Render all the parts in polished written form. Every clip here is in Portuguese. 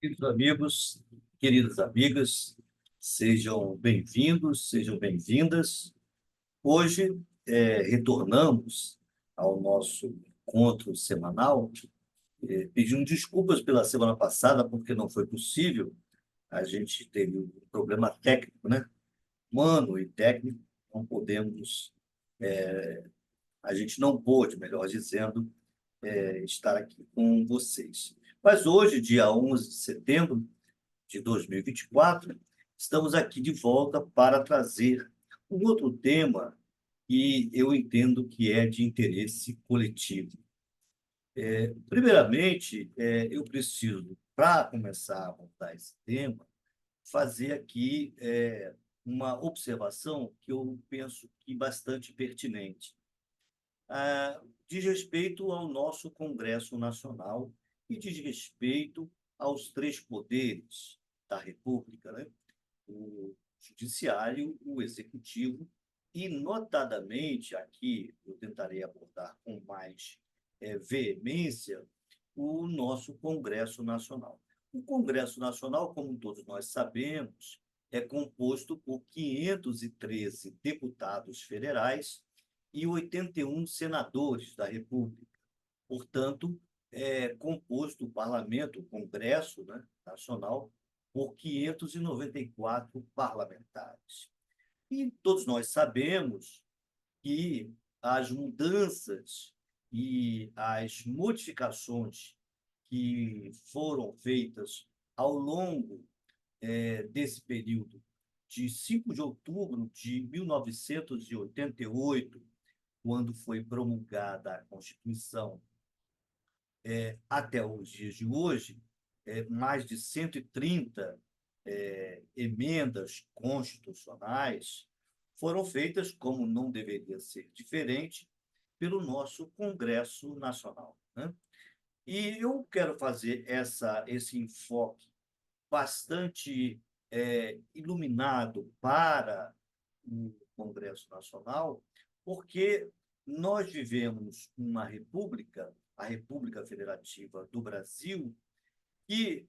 Queridos amigos, queridas amigas, sejam bem-vindos, sejam bem-vindas. Hoje, retornamos ao nosso encontro semanal, pedindo desculpas pela semana passada, porque não foi possível. A gente teve um problema técnico, né? Humano e técnico, não podemos, a gente não pôde, melhor dizendo, estar aqui com vocês. Mas hoje, dia 11 de setembro, de 2024, estamos aqui de volta para trazer um outro tema que eu entendo que é de interesse coletivo. Primeiramente, eu preciso, para começar a abordar esse tema, fazer aqui uma observação que eu penso que bastante pertinente. Diz respeito ao nosso Congresso Nacional e diz respeito aos três poderes da República, né? O judiciário, o executivo e, notadamente, aqui eu tentarei abordar com mais veemência, o nosso Congresso Nacional. O Congresso Nacional, como todos nós sabemos, é composto por 513 deputados federais e 81 senadores da República. Portanto, é composto o parlamento, o Congresso, né, Nacional, por 594 parlamentares. E todos nós sabemos que as mudanças e as modificações que foram feitas ao longo desse período, de 5 de outubro de 1988, quando foi promulgada a Constituição, até os dias de hoje, mais de 130 emendas constitucionais foram feitas, como não deveria ser diferente, pelo nosso Congresso Nacional, né? E eu quero fazer esse enfoque bastante iluminado para o Congresso Nacional, porque nós vivemos uma república, a República Federativa do Brasil, que,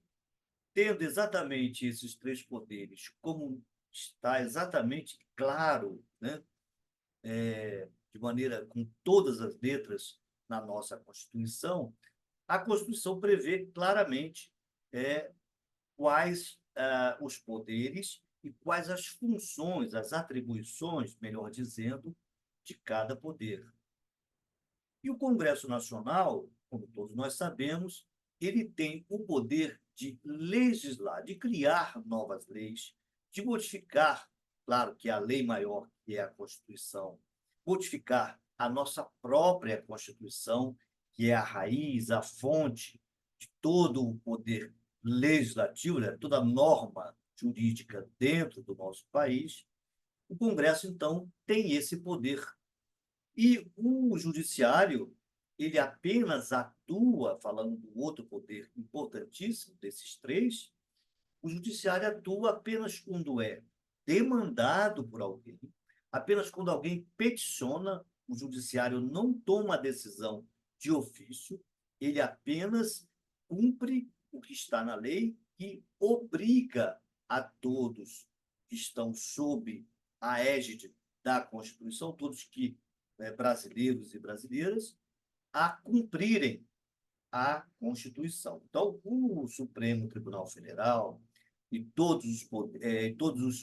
tendo exatamente esses três poderes, como está exatamente claro, né, de maneira com todas as letras na nossa Constituição, a Constituição prevê claramente quais os poderes e quais as funções, as atribuições, melhor dizendo, de cada poder. E o Congresso Nacional, como todos nós sabemos, ele tem o poder de legislar, de criar novas leis, de modificar, claro que a lei maior, que é a Constituição, modificar a nossa própria Constituição, que é a raiz, a fonte de todo o poder legislativo, né? Toda a norma jurídica dentro do nosso país. O Congresso, então, tem esse poder e o judiciário, ele apenas atua, falando do outro poder importantíssimo desses três, o judiciário atua apenas quando é demandado por alguém, apenas quando alguém peticiona, o judiciário não toma a decisão de ofício, ele apenas cumpre o que está na lei e obriga a todos que estão sob a égide da Constituição, todos que brasileiros e brasileiras, a cumprirem a Constituição. Então, o Supremo Tribunal Federal e todos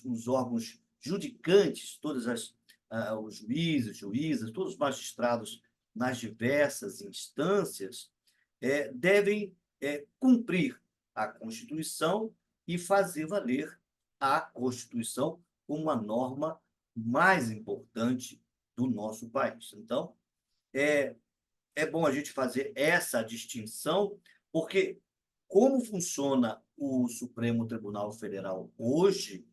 os órgãos judicantes, os juízes, juízas, todos os magistrados nas diversas instâncias, devem cumprir a Constituição e fazer valer a Constituição como a norma mais importante do nosso país. Então, é, é bom a gente fazer essa distinção, porque como funciona o Supremo Tribunal Federal hoje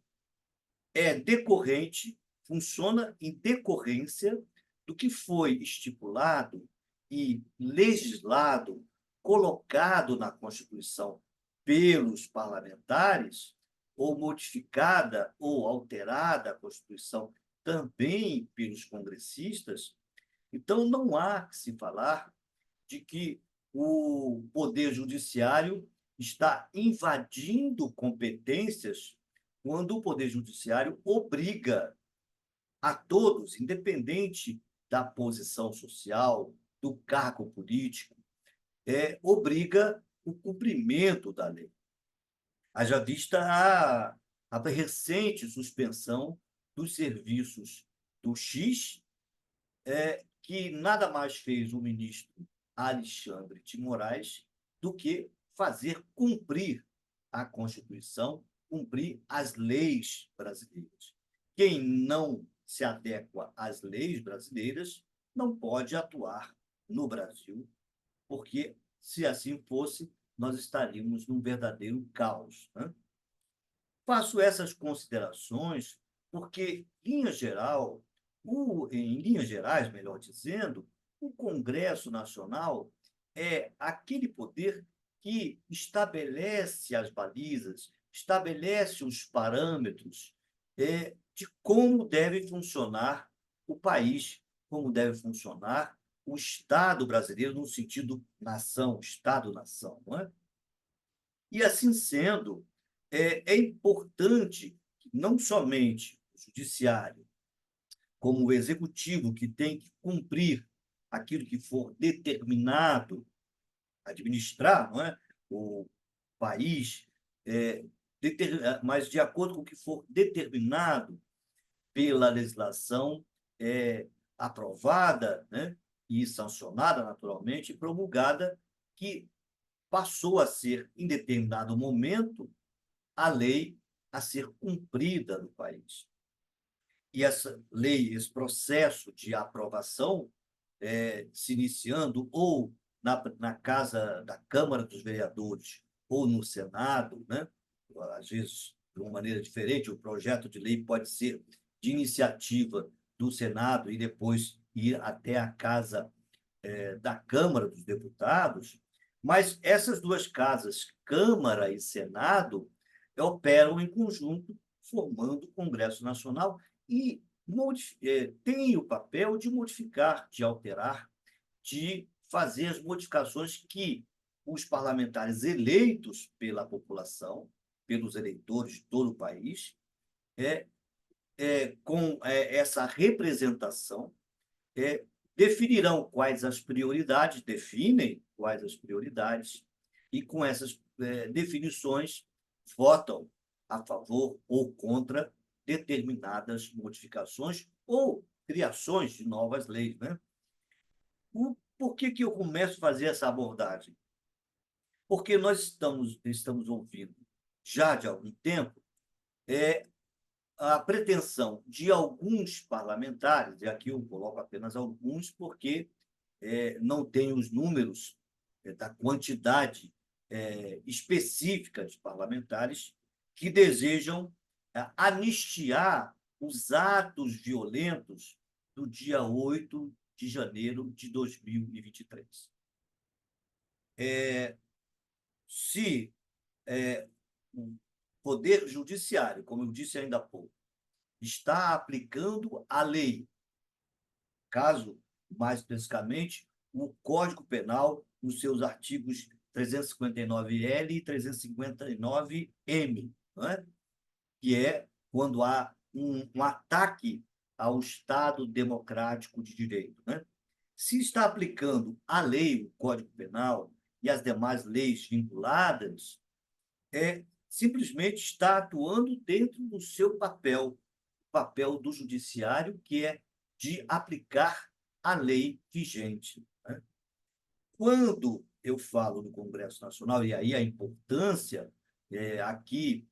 é decorrente, funciona em decorrência do que foi estipulado e legislado, colocado na Constituição pelos parlamentares, ou modificada ou alterada a Constituição também pelos congressistas. Então, não há que se falar de que o Poder Judiciário está invadindo competências quando o Poder Judiciário obriga a todos, independente da posição social, do cargo político, obriga o cumprimento da lei. Haja vista a recente suspensão dos serviços do X, que nada mais fez o ministro Alexandre de Moraes do que fazer cumprir a Constituição, cumprir as leis brasileiras. Quem não se adequa às leis brasileiras não pode atuar no Brasil, porque, se assim fosse, nós estaríamos num verdadeiro caos, né? Faço essas considerações porque, em linhas gerais, melhor dizendo, o Congresso Nacional é aquele poder que estabelece as balizas, estabelece os parâmetros de como deve funcionar o país, como deve funcionar o Estado brasileiro no sentido nação, Estado-nação, não é? E, assim sendo, é importante que não somente o judiciário, como o executivo, que tem que cumprir aquilo que for determinado, administrar, não é? O país, é, mas de acordo com o que for determinado pela legislação aprovada, né? E sancionada, naturalmente, e promulgada, que passou a ser, em determinado momento, a lei a ser cumprida no país. E essa lei, esse processo de aprovação, se iniciando ou na casa da Câmara dos Vereadores ou no Senado, né? Às vezes, de uma maneira diferente, o projeto de lei pode ser de iniciativa do Senado e depois ir até a casa da Câmara dos Deputados, mas essas duas casas, Câmara e Senado, operam em conjunto, formando o Congresso Nacional e têm o papel de modificar, de alterar, de fazer as modificações que os parlamentares eleitos pela população, pelos eleitores de todo o país, com essa representação, é, definirão quais as prioridades, definem quais as prioridades, e com essas definições votam a favor ou contra determinadas modificações ou criações de novas leis, né? Por que eu começo a fazer essa abordagem? Porque nós estamos ouvindo já de algum tempo a pretensão de alguns parlamentares, e aqui eu coloco apenas alguns, porque não tenho os números da quantidade específica de parlamentares que desejam anistiar os atos violentos do dia 8 de janeiro de 2023. Se o Poder Judiciário, como eu disse ainda há pouco, está aplicando a lei, caso, mais especificamente, o Código Penal, nos seus artigos 359-L e 359-M, não é? Que é quando há um ataque ao Estado democrático de direito. Né? Se está aplicando a lei, o Código Penal e as demais leis vinculadas, simplesmente está atuando dentro do seu papel do judiciário, que é de aplicar a lei vigente. Né? Quando eu falo do Congresso Nacional, e aí a importância aqui,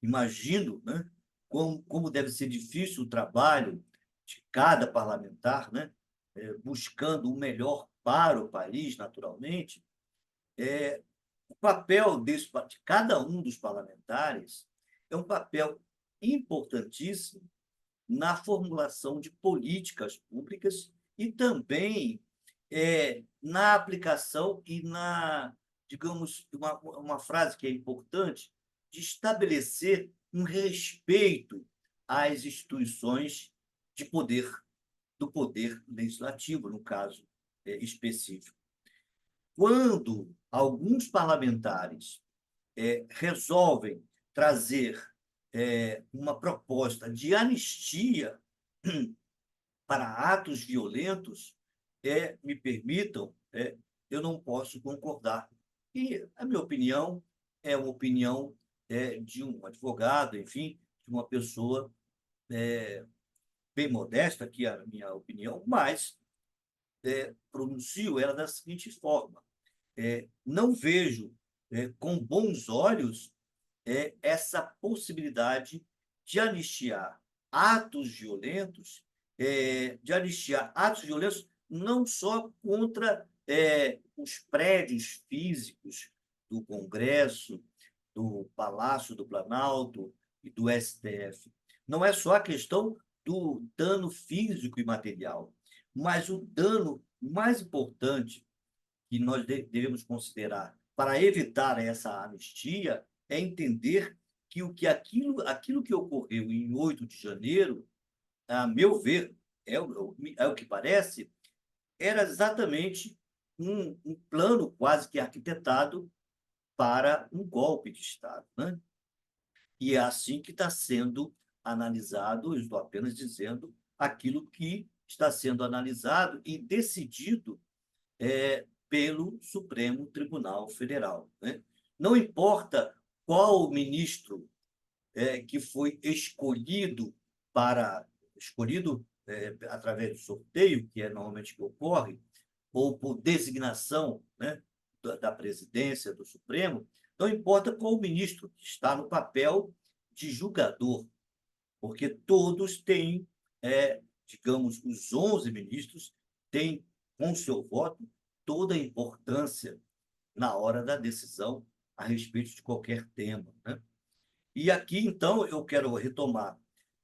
imagino, né, como deve ser difícil o trabalho de cada parlamentar, né, buscando o melhor para o país, naturalmente, o papel de cada um dos parlamentares é um papel importantíssimo na formulação de políticas públicas e também na aplicação e digamos, uma frase que é importante, de estabelecer um respeito às instituições de poder, do poder legislativo, no caso específico. Quando alguns parlamentares resolvem trazer uma proposta de anistia para atos violentos, me permitam, eu não posso concordar. E a minha opinião é uma opinião de um advogado, enfim, de uma pessoa bem modesta, que é a minha opinião, mas pronuncio ela da seguinte forma: não vejo com bons olhos essa possibilidade de anistiar atos violentos, não só contra os prédios físicos do Congresso, do Palácio do Planalto e do STF. Não é só a questão do dano físico e material, mas o dano mais importante que nós devemos considerar para evitar essa anistia é entender aquilo que ocorreu em 8 de janeiro, a meu ver, é o que parece, era exatamente um plano quase que arquitetado para um golpe de Estado, né? E é assim que está sendo analisado, eu estou apenas dizendo aquilo que está sendo analisado e decidido pelo Supremo Tribunal Federal, né? Não importa qual ministro que foi escolhido através do sorteio, que é normalmente que ocorre, ou por designação, né, da presidência do Supremo, não importa qual ministro está no papel de julgador, porque todos têm, digamos, os 11 ministros têm, com seu voto, toda a importância na hora da decisão a respeito de qualquer tema, né? E aqui, então, eu quero retomar.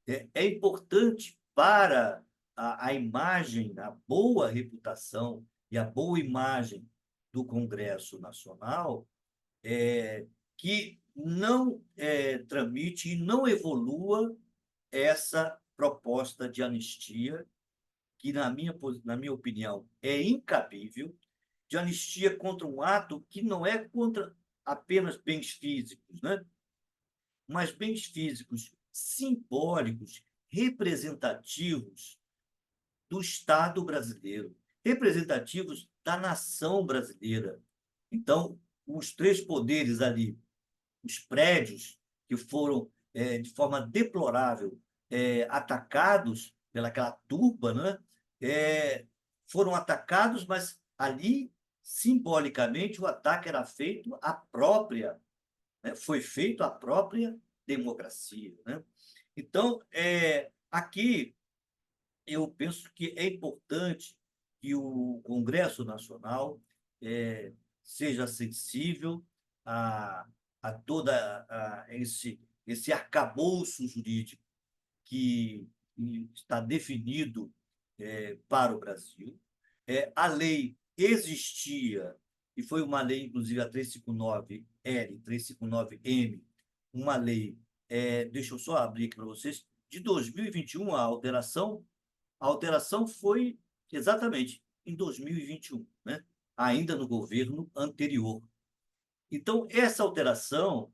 É importante para a imagem, a boa reputação e a boa imagem do Congresso Nacional, que não tramite e não evolua essa proposta de anistia, que, na minha opinião, é incabível, de anistia contra um ato que não é contra apenas bens físicos, né? Mas bens físicos simbólicos, representativos do Estado brasileiro, representativos da nação brasileira. Então, os três poderes ali, os prédios que foram, de forma deplorável, atacados pelaquela turba, né? Foram atacados, mas ali, simbolicamente, o ataque era feito à própria, né? Foi feito à própria democracia, né? Então, aqui eu penso que é importante que o Congresso Nacional seja sensível a, a toda esse arcabouço jurídico que está definido para o Brasil. A lei existia, e foi uma lei, inclusive, a 359L, 359M, uma lei, deixa eu só abrir aqui para vocês, de 2021, a alteração foi exatamente em 2021, né? Ainda no governo anterior. Então, essa alteração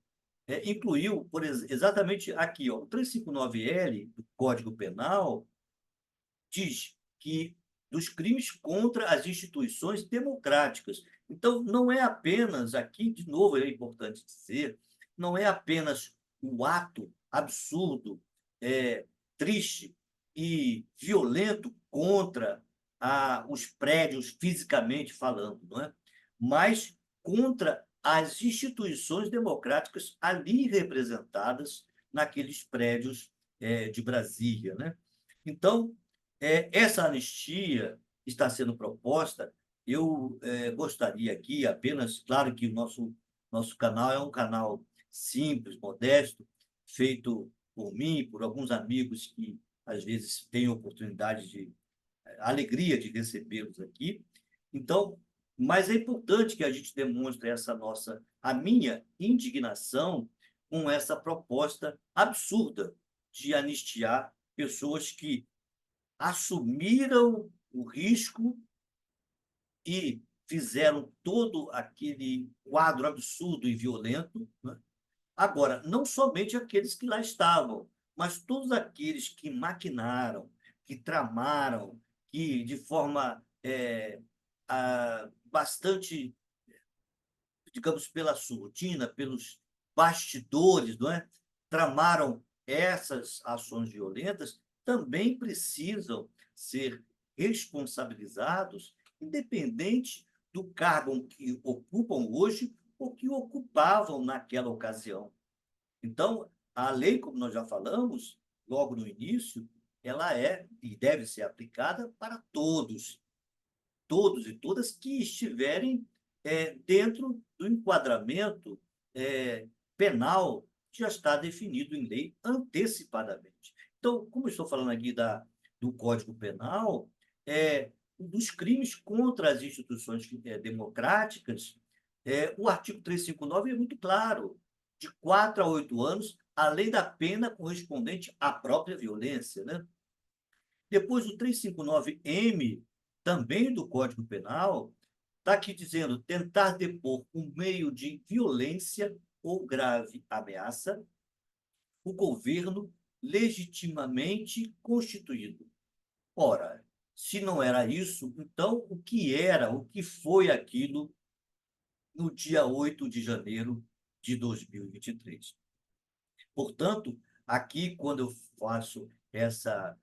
incluiu, exatamente aqui, ó, o 359L do Código Penal diz que dos crimes contra as instituições democráticas. Então, não é apenas, aqui, de novo, é importante dizer, não é apenas o ato absurdo, triste e violento contra os prédios, fisicamente falando, não é? Mas contra as instituições democráticas ali representadas naqueles prédios de Brasília, né? Então, essa anistia está sendo proposta. Eu gostaria aqui apenas, claro que o nosso canal é um canal simples, modesto, feito por mim, por alguns amigos que às vezes têm oportunidade a alegria de recebê-los aqui. Então, mas é importante que a gente demonstre a minha indignação com essa proposta absurda de anistiar pessoas que assumiram o risco e fizeram todo aquele quadro absurdo e violento, né? Agora, não somente aqueles que lá estavam, mas todos aqueles que maquinaram, que tramaram, que de forma bastante, digamos, pela surdina, pelos bastidores, não é? Tramaram essas ações violentas, também precisam ser responsabilizados, independente do cargo que ocupam hoje ou que ocupavam naquela ocasião. Então, a lei, como nós já falamos, logo no início, ela é e deve ser aplicada para todos, todos e todas que estiverem dentro do enquadramento penal que já está definido em lei antecipadamente. Então, como eu estou falando aqui do Código Penal, dos crimes contra as instituições democráticas, o artigo 359 é muito claro, de 4 a 8 anos, além da pena correspondente à própria violência, né? Depois, o 359-M, também do Código Penal, está aqui dizendo tentar depor um meio de violência ou grave ameaça o governo legitimamente constituído. Ora, se não era isso, então o que era, o que foi aquilo no dia 8 de janeiro de 2023? Portanto, aqui, quando eu faço essa,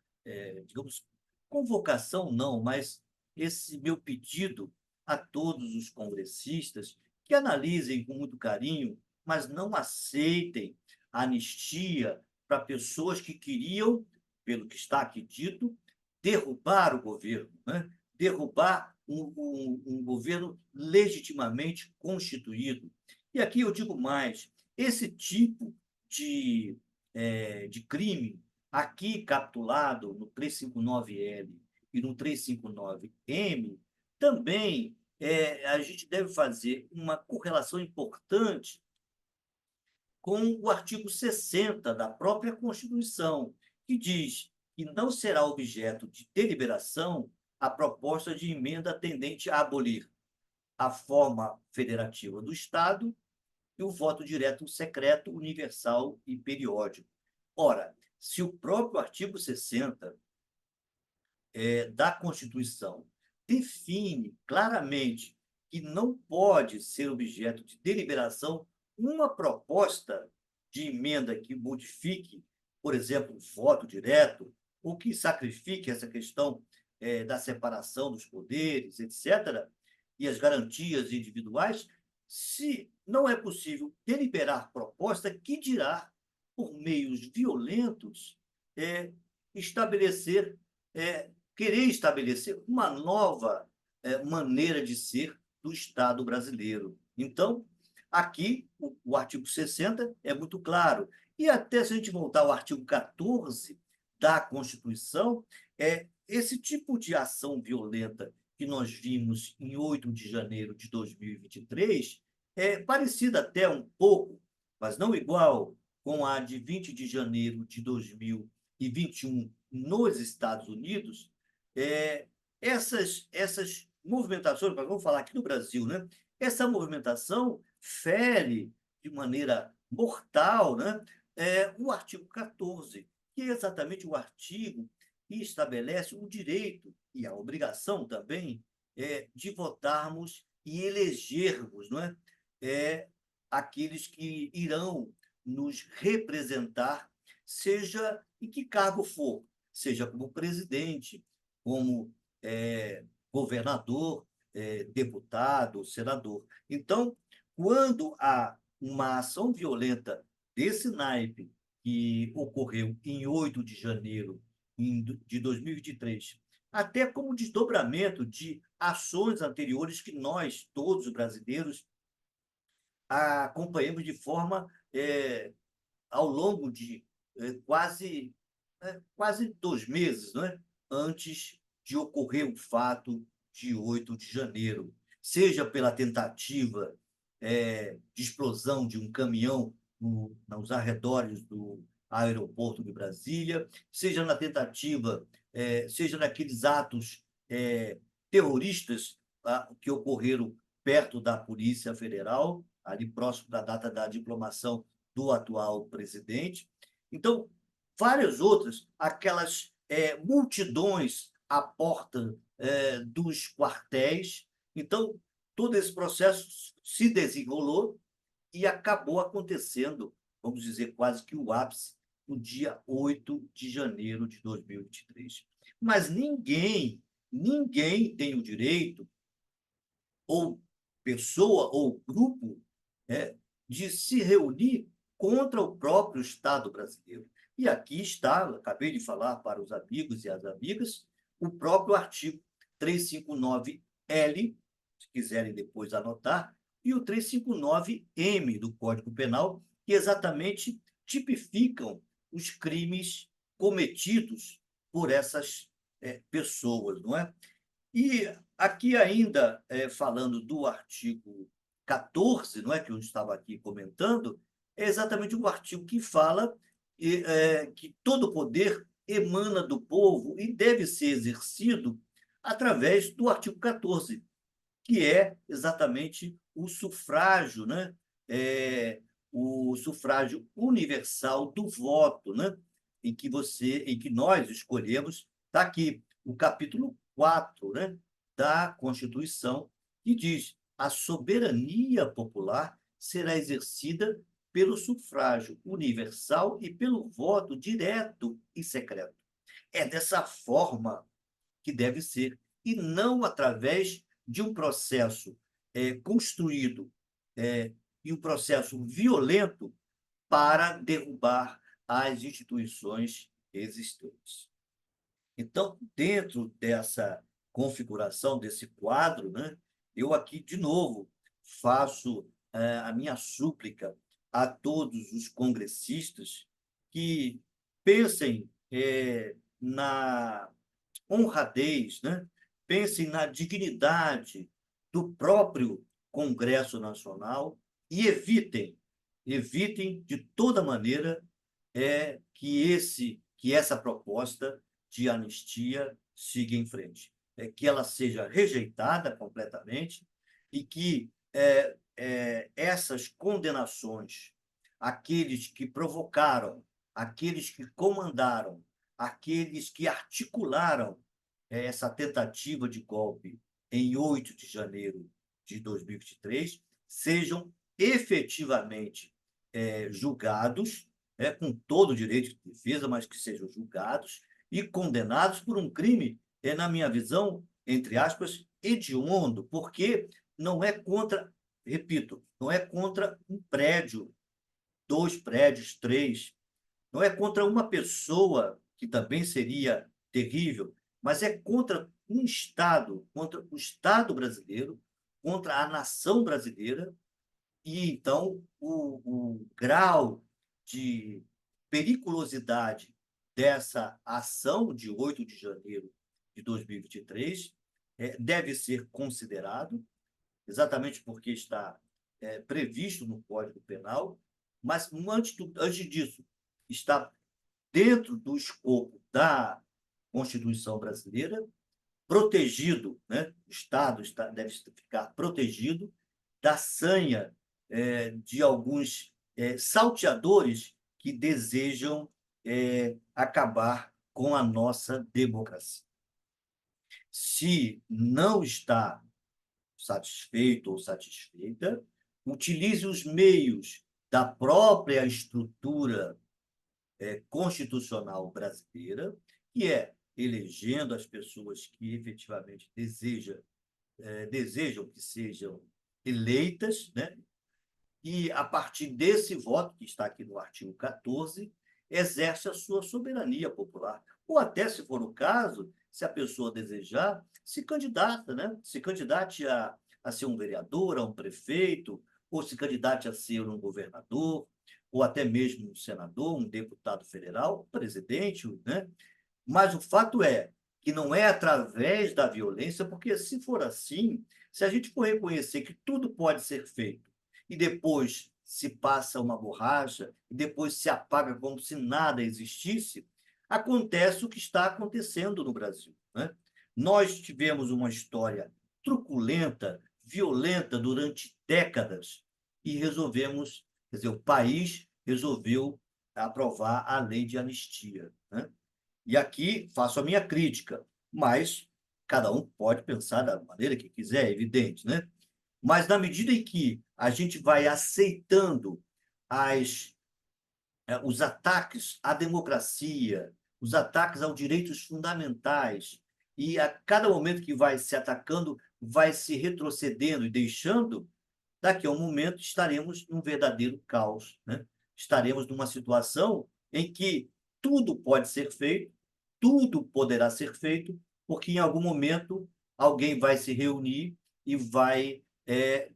digamos, convocação, não, mas esse meu pedido a todos os congressistas que analisem com muito carinho, mas não aceitem a anistia para pessoas que queriam, pelo que está aqui dito, derrubar o governo, né? Derrubar um governo legitimamente constituído. E aqui eu digo mais: esse tipo de crime, aqui capitulado no 359L e no 359M, também a gente deve fazer uma correlação importante com o artigo 60 da própria Constituição, que diz que não será objeto de deliberação a proposta de emenda tendente a abolir a forma federativa do Estado e o voto direto secreto, universal e periódico. Ora, se o próprio artigo 60 da Constituição define claramente que não pode ser objeto de deliberação uma proposta de emenda que modifique, por exemplo, o voto direto, ou que sacrifique essa questão da separação dos poderes, etc., e as garantias individuais, se não é possível deliberar proposta, que dirá, por meios violentos, estabelecer querer estabelecer uma nova maneira de ser do Estado brasileiro. Então, aqui, o artigo 60 é muito claro. E até se a gente voltar ao artigo 14 da Constituição, esse tipo de ação violenta que nós vimos em 8 de janeiro de 2023 é parecida até um pouco, mas não igual, com a de 20 de janeiro de 2021 nos Estados Unidos, essas movimentações, mas vamos falar aqui no Brasil, né? Essa movimentação fere de maneira mortal, né? O artigo 14, que é exatamente o artigo que estabelece o direito e a obrigação também de votarmos e elegermos, não é? Aqueles que irão nos representar, seja em que cargo for, seja como presidente, como governador, deputado, senador. Então, quando há uma ação violenta desse naipe que ocorreu em 8 de janeiro de 2023, até como desdobramento de ações anteriores que nós, todos os brasileiros, acompanhamos de forma ao longo de quase 2 meses, não é? Antes de ocorrer o fato de 8 de janeiro, seja pela tentativa de explosão de um caminhão nos arredores do aeroporto de Brasília, seja na tentativa, seja naqueles atos terroristas que ocorreram perto da Polícia Federal, ali próximo da data da diplomação do atual presidente. Então, várias outras, aquelas multidões à porta dos quartéis. Então, todo esse processo se desenrolou e acabou acontecendo, vamos dizer, quase que o ápice, no dia 8 de janeiro de 2023. Mas ninguém tem o direito, ou pessoa, ou grupo, é, de se reunir contra o próprio Estado brasileiro. E aqui está, acabei de falar para os amigos e as amigas, o próprio artigo 359L, se quiserem depois anotar, e o 359M do Código Penal, que exatamente tipificam os crimes cometidos por essas pessoas, não é? E aqui ainda, falando do artigo 14, não é, que eu estava aqui comentando, é exatamente o artigo que fala que todo poder emana do povo e deve ser exercido através do artigo 14, que é exatamente o sufrágio, né? O sufrágio universal do voto, né? Em que nós escolhemos, está aqui o capítulo 4, né, da Constituição, que diz: a soberania popular será exercida pelo sufrágio universal e pelo voto direto e secreto. É dessa forma que deve ser, e não através de um processo construído e um processo violento para derrubar as instituições existentes. Então, dentro dessa configuração, desse quadro, né, eu aqui, de novo, faço a minha súplica a todos os congressistas que pensem na honradez, né? Pensem na dignidade do próprio Congresso Nacional e evitem de toda maneira que essa proposta de anistia siga em frente, que ela seja rejeitada completamente e que essas condenações, aqueles que provocaram, aqueles que comandaram, aqueles que articularam essa tentativa de golpe em 8 de janeiro de 2023, sejam efetivamente julgados, com todo o direito de defesa, mas que sejam julgados e condenados por um crime, na minha visão, entre aspas, hediondo, porque não é contra, repito, não é contra um prédio, 2 prédios, 3, não é contra uma pessoa, que também seria terrível, mas é contra um Estado, contra o Estado brasileiro, contra a nação brasileira, e então o grau de periculosidade dessa ação de 8 de janeiro de 2023 deve ser considerado, exatamente porque está previsto no Código Penal, mas antes disso, está dentro do escopo da Constituição brasileira, protegido, né? O Estado deve ficar protegido da sanha de alguns salteadores que desejam acabar com a nossa democracia. Se não está satisfeito ou satisfeita, utilize os meios da própria estrutura constitucional brasileira, que é elegendo as pessoas que efetivamente desejam que sejam eleitas, né? E, a partir desse voto, que está aqui no artigo 14, exerce a sua soberania popular. Ou até, se for o caso, se a pessoa desejar, se candidata, né? Se candidate a ser um vereador, a um prefeito, ou se candidate a ser um governador, ou até mesmo um senador, um deputado federal, um presidente, né? Mas o fato é que não é através da violência, porque se for assim, se a gente for reconhecer que tudo pode ser feito e depois se passa uma borracha, e depois se apaga como se nada existisse, acontece o que está acontecendo no Brasil, né? Nós tivemos uma história truculenta, violenta durante décadas e resolvemos, quer dizer, o país resolveu aprovar a lei de anistia, né? E aqui faço a minha crítica, mas cada um pode pensar da maneira que quiser, é evidente, né? Mas na medida em que a gente vai aceitando as os ataques à democracia, os ataques aos direitos fundamentais, e a cada momento que vai se atacando, vai se retrocedendo e deixando, daqui a um momento estaremos num verdadeiro caos, né? Estaremos numa situação em que tudo pode ser feito, tudo poderá ser feito, porque em algum momento alguém vai se reunir e vai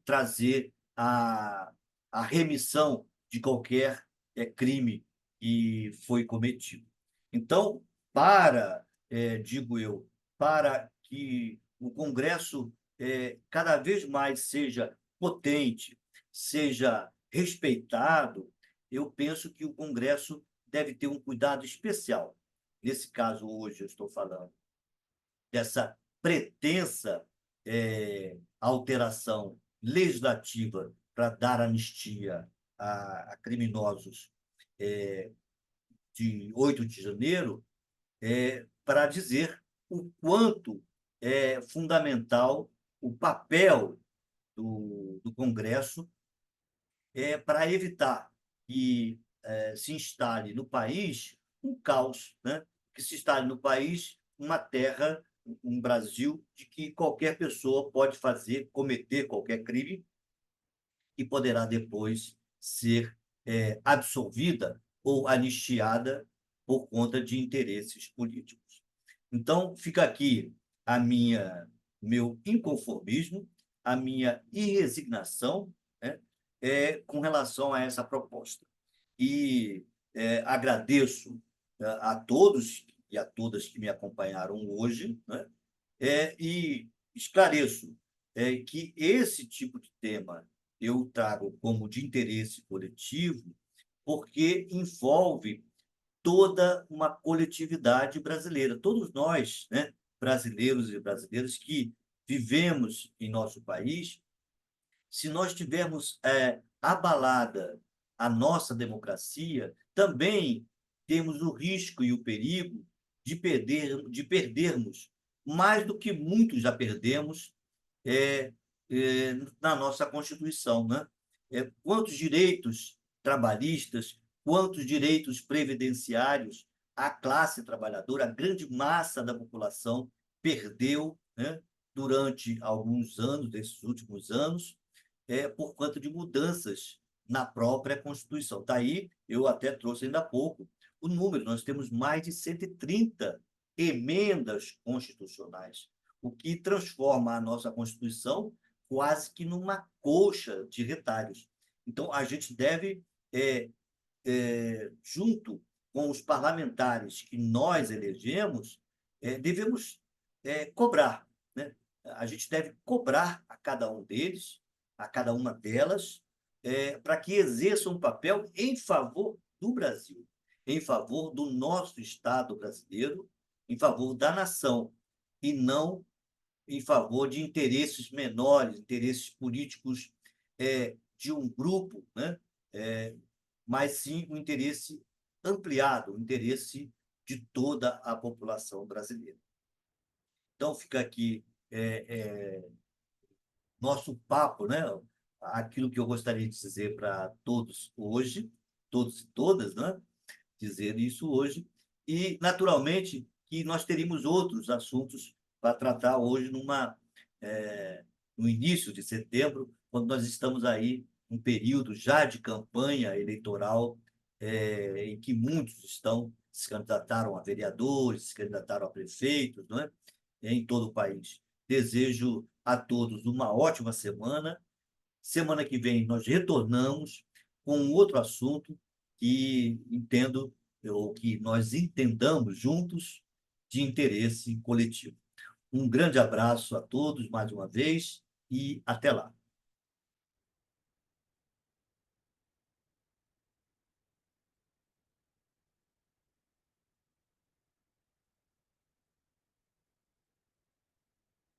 trazer a remissão de qualquer crime que foi cometido. Então, digo eu, para que o Congresso cada vez mais seja potente, seja respeitado, eu penso que o Congresso deve ter um cuidado especial. Nesse caso, hoje, eu estou falando dessa pretensa alteração legislativa para dar anistia a criminosos de 8 de janeiro, para dizer o quanto é fundamental o papel do Congresso para evitar que se instale no país um caos, né? Que se instale no país uma terra, um Brasil, de que qualquer pessoa pode fazer, cometer qualquer crime e poderá depois ser absolvida ou anistiada por conta de interesses políticos. Então, fica aqui a meu inconformismo, a minha irresignação, né, com relação a essa proposta. E agradeço a todos e a todas que me acompanharam hoje, né, e esclareço que esse tipo de tema eu trago como de interesse coletivo, porque envolve toda uma coletividade brasileira. Todos nós, né, brasileiros e brasileiras que vivemos em nosso país, se nós tivermos abalada a nossa democracia, também temos o risco e o perigo de perdermos mais do que muitos já perdemos na nossa Constituição, né? Quantos direitos trabalhistas, quantos direitos previdenciários a classe trabalhadora, a grande massa da população perdeu, né, durante alguns anos, desses últimos anos, por conta de mudanças na própria Constituição. Daí, eu até trouxe ainda há pouco o número, nós temos mais de 130 emendas constitucionais, o que transforma a nossa Constituição quase que numa colcha de retalhos. Então, a gente deve, junto com os parlamentares que nós elegemos, devemos cobrar, né? A gente deve cobrar a cada um deles, a cada uma delas, para que exerçam um papel em favor do Brasil, em favor do nosso Estado brasileiro, em favor da nação, e não em favor de interesses menores, interesses políticos de um grupo, né? Mas sim um interesse ampliado, um interesse de toda a população brasileira. Então, fica aqui nosso papo, né? Aquilo que eu gostaria de dizer para todos hoje, todos e todas, né? Dizer isso hoje. E, naturalmente, que nós teríamos outros assuntos para tratar hoje no início de setembro, quando nós estamos aí um período já de campanha eleitoral, em que muitos se candidataram a vereadores, se candidataram a prefeitos, não é? Em todo o país. Desejo a todos uma ótima semana. Semana que vem nós retornamos com um outro assunto que entendo, ou que nós entendamos juntos, de interesse coletivo. Um grande abraço a todos mais uma vez e até lá.